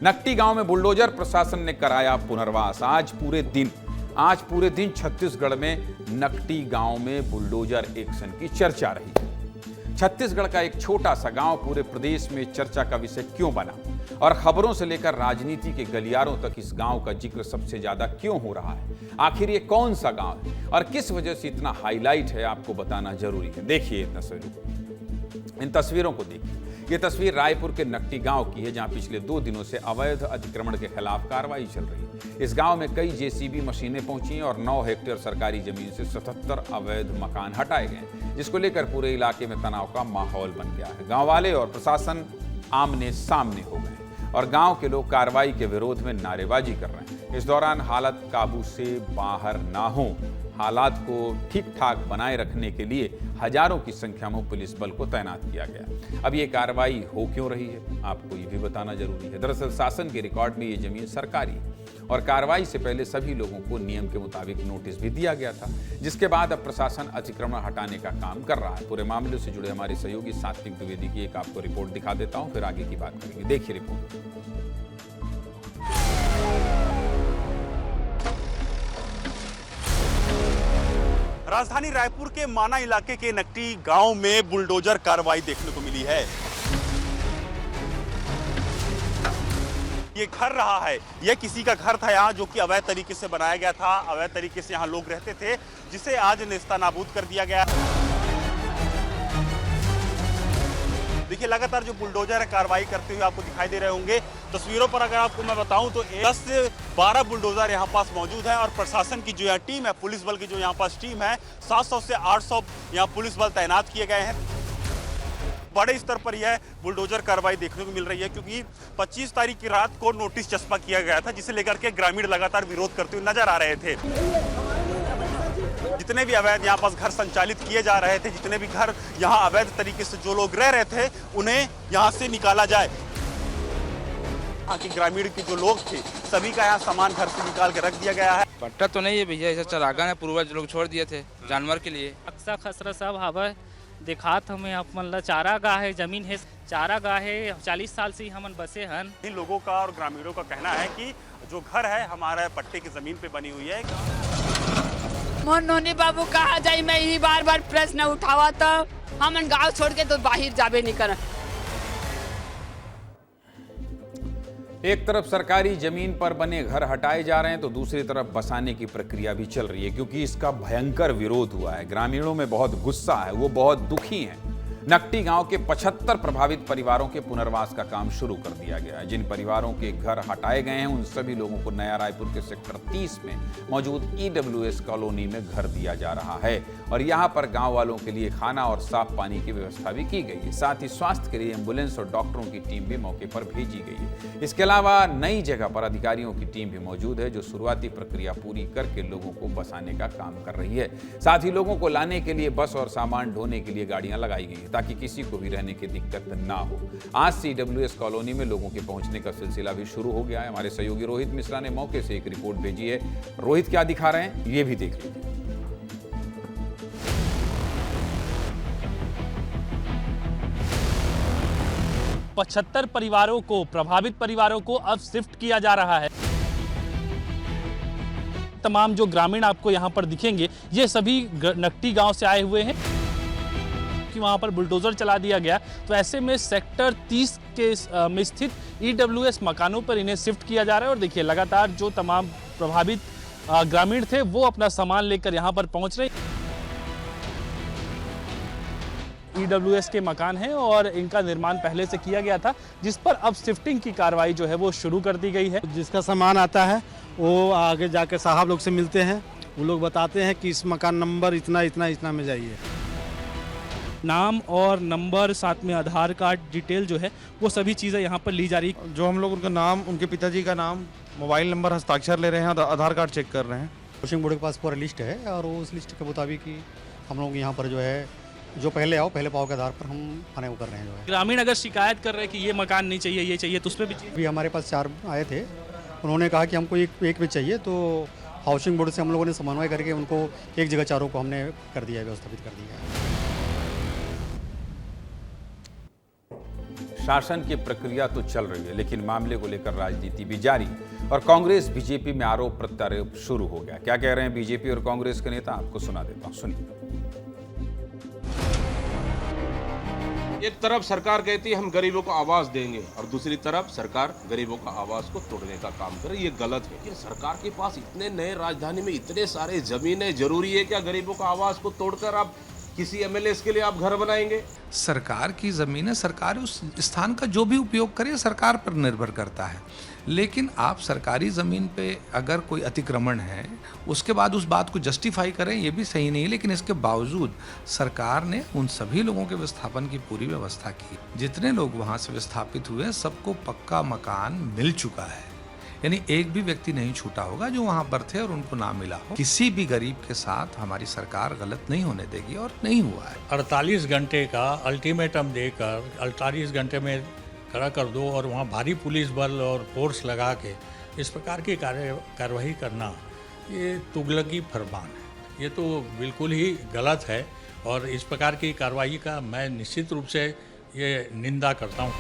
नकटी गांव में बुलडोजर प्रशासन ने कराया पुनर्वास। आज पूरे दिन छत्तीसगढ़ में नकटी गांव में बुलडोजर एक्शन की चर्चा रही। छत्तीसगढ़ का एक छोटा सा गांव पूरे प्रदेश में चर्चा का विषय क्यों बना और खबरों से लेकर राजनीति के गलियारों तक इस गांव का जिक्र सबसे ज्यादा क्यों हो रहा है? आखिर ये कौन सा गांव है और किस वजह से इतना हाईलाइट है, आपको बताना जरूरी है। देखिए इन तस्वीरों को देखिए। ये तस्वीर रायपुर के नकटी गांव की है, जहां पिछले 2 दिनों से अवैध अतिक्रमण के खिलाफ कार्रवाई चल रही है। इस गांव में कई जेसीबी मशीनें पहुंची हैं और 9 हेक्टेयर सरकारी जमीन से 77 अवैध मकान हटाए गए, जिसको लेकर पूरे इलाके में तनाव का माहौल बन गया है। गांव वाले और प्रशासन आमने सामने हो गए और गांव के लोग कार्रवाई के विरोध में नारेबाजी कर रहे हैं। इस दौरान हालत काबू से बाहर ना हो, हालात को ठीक ठाक बनाए रखने के लिए हजारों की संख्या में पुलिस बल को तैनात किया गया। अब ये कार्रवाई हो क्यों रही है, आपको ये भी बताना जरूरी है। दरअसल शासन के रिकॉर्ड में ये जमीन सरकारी है और कार्रवाई से पहले सभी लोगों को नियम के मुताबिक नोटिस भी दिया गया था, जिसके बाद अब प्रशासन अतिक्रमण हटाने का काम कर रहा है। पूरे मामले से जुड़े हमारे सहयोगी सात्विक द्विवेदी की एक आपको रिपोर्ट दिखा देता हूं, फिर आगे की बात करेंगे। देखिए रिपोर्ट। राजधानी रायपुर के माना इलाके के नकटी गांव में बुलडोजर कार्रवाई देखने को मिली है। ये घर रहा है, यह किसी का घर था यहाँ, जो कि अवैध तरीके से बनाया गया था। अवैध तरीके से यहाँ लोग रहते थे, जिसे आज नेस्तनाबूद कर दिया गया। देखिए लगातार जो बुलडोजर है कार्रवाई करते हुए आपको दिखाई दे रहे होंगे। तस्वीरों पर अगर आपको मैं बताऊं तो 10 से 12 बुलडोजर यहाँ पास मौजूद है और प्रशासन की जो यहाँ टीम है, पुलिस बल की जो यहाँ पास टीम है, 700 से 800 यहाँ पुलिस बल तैनात किए गए हैं। बड़े स्तर पर यह बुलडोजर कार्रवाई देखने को मिल रही है, क्योंकि 25 तारीख की रात को नोटिस चस्पा किया गया था, जिसे लेकर के ग्रामीण लगातार विरोध करते हुए नजर आ रहे थे। जितने भी अवैध यहाँ पास घर संचालित किए जा रहे थे, जितने भी घर यहाँ अवैध तरीके से जो लोग रह रहे थे, उन्हें यहाँ से निकाला जाए। यहाँ के ग्रामीण के जो लोग थे, सभी का यहाँ सामान घर से निकाल के रख दिया गया है। पट्टा तो नहीं है भैया, ऐसा चरागान है, पूर्वज लोग छोड़ दिए थे जानवर के लिए। अक्सर खसरा सब हवा दिखात हमें मतलब चारा गाह है, जमीन है, चारा गाह है। 40 साल से ही हमन बसे हन। इन लोगों का और ग्रामीणों का कहना है कि जो घर है हमारे पट्टे की जमीन पे बनी हुई है। मोर नोनी बाबू कहा जाए, मैं यही बार बार प्रश्न उठावा तो हमन गांव छोड़ के तो बाहर जाबे नहीं कर। एक तरफ सरकारी जमीन पर बने घर हटाए जा रहे हैं तो दूसरी तरफ बसाने की प्रक्रिया भी चल रही है, क्योंकि इसका भयंकर विरोध हुआ है। ग्रामीणों में बहुत गुस्सा है, वो बहुत दुखी हैं। नकटी गांव के 75 प्रभावित परिवारों के पुनर्वास का काम शुरू कर दिया गया है। जिन परिवारों के घर हटाए गए हैं उन सभी लोगों को नया रायपुर के सेक्टर 30 में मौजूद ईडब्ल्यूएस कॉलोनी में घर दिया जा रहा है और यहां पर गांव वालों के लिए खाना और साफ पानी की व्यवस्था भी की गई है। साथ ही स्वास्थ्य के लिए एम्बुलेंस और डॉक्टरों की टीम भी मौके पर भेजी गई है। इसके अलावा नई जगह पर अधिकारियों की टीम भी मौजूद है, जो शुरुआती प्रक्रिया पूरी करके लोगों को बसाने का काम कर रही है। साथ ही लोगों को लाने के लिए बस और सामान ढोने के लिए गाड़ियां लगाई गई हैं, ताकि किसी को भी रहने की दिक्कत ना हो। आज से ईडब्ल्यूएस कॉलोनी में लोगों के पहुंचने का सिलसिला भी शुरू हो गया है। हमारे सहयोगी रोहित मिश्रा ने मौके से एक रिपोर्ट भेजी है। रोहित क्या दिखा रहे हैं, ये भी देख लीजिए। 75 परिवारों को, प्रभावित परिवारों को अब शिफ्ट किया जा रहा है। तमाम जो ग्रामीण आपको यहाँ पर दिखेंगे, ये सभी नकटी गांव से आए हुए हैं कि वहाँ पर बुलडोजर चला दिया गया। तो ऐसे में सेक्टर 30 के में स्थित ईडब्ल्यूएस मकानों पर इन्हें शिफ्ट किया जा रहा है। और देखिए लगातार जो तमाम प्रभावित ग्रामीण थे वो अपना सामान लेकर यहाँ पर पहुँच रहे। ईडब्ल्यूएस के मकान हैं और इनका निर्माण पहले से किया गया था, जिस पर अब शिफ्टिंग की कार्रवाई जो है वो शुरू कर दी गई है। जिसका सामान आता है वो आगे जाके साहब लोग से मिलते हैं, वो लोग बताते हैं कि इस मकान नंबर इतना इतना इतना में जाइए। नाम और नंबर, साथ में आधार कार्ड डिटेल जो है वो सभी चीज़ें यहाँ पर ली जा रही है। जो हम लोग उनका नाम, उनके पिताजी का नाम, मोबाइल नंबर, हस्ताक्षर ले रहे हैं और आधार कार्ड चेक कर रहे हैं। हाउसिंग बोर्ड के पास पूरा लिस्ट है और उस लिस्ट के मुताबिक ही हम लोग यहाँ पर जो है, जो पहले आओ पहले पाओ के आधार पर हम खाने को कर रहे हैं। जो है ग्रामीण अगर शिकायत कर रहे हैं कि ये मकान नहीं चाहिए, ये चाहिए, तो उस पर भी चाहिए। अभी हमारे पास 4 आए थे, उन्होंने कहा कि हमको एक में चाहिए, तो हाउसिंग बोर्ड से हम लोगों ने समन्वय करके उनको एक जगह चारों को हमने कर दिया है, व्यवस्थापित कर दिया है। शासन की प्रक्रिया तो चल रही है, लेकिन मामले को लेकर राजनीति भी जारी और कांग्रेस बीजेपी में आरोप प्रत्यारोप शुरू हो गया। क्या कह रहे हैं बीजेपी और कांग्रेस के नेता, आपको सुना देता हूं, सुनिए। एक तरफ सरकार कहती है हम गरीबों को आवास देंगे और दूसरी तरफ सरकार गरीबों का आवास को तोड़ने का काम करे, ये गलत है। कि सरकार के पास इतने नए राजधानी में इतने सारे जमीनें, जरूरी है क्या गरीबों का आवास को तोड़कर आप किसी एमएलए के लिए आप घर बनाएंगे? सरकार की ज़मीन है, सरकार उस स्थान का जो भी उपयोग करे सरकार पर निर्भर करता है। लेकिन आप सरकारी ज़मीन पे अगर कोई अतिक्रमण है उसके बाद उस बात को जस्टिफाई करें, ये भी सही नहीं है। लेकिन इसके बावजूद सरकार ने उन सभी लोगों के विस्थापन की पूरी व्यवस्था की। जितने लोग वहाँ से विस्थापित हुए सबको पक्का मकान मिल चुका है, यानी एक भी व्यक्ति नहीं छूटा होगा जो वहाँ पर थे और उनको ना मिला हो। किसी भी गरीब के साथ हमारी सरकार गलत नहीं होने देगी और नहीं हुआ है। 48 घंटे का अल्टीमेटम देकर 48 घंटे में खड़ा कर दो और वहाँ भारी पुलिस बल और फोर्स लगा के इस प्रकार की कार्रवाई करना, ये तुगलकी फरमान है। ये तो बिल्कुल ही गलत है और इस प्रकार की कार्रवाई का मैं निश्चित रूप से ये निंदा करता हूँ।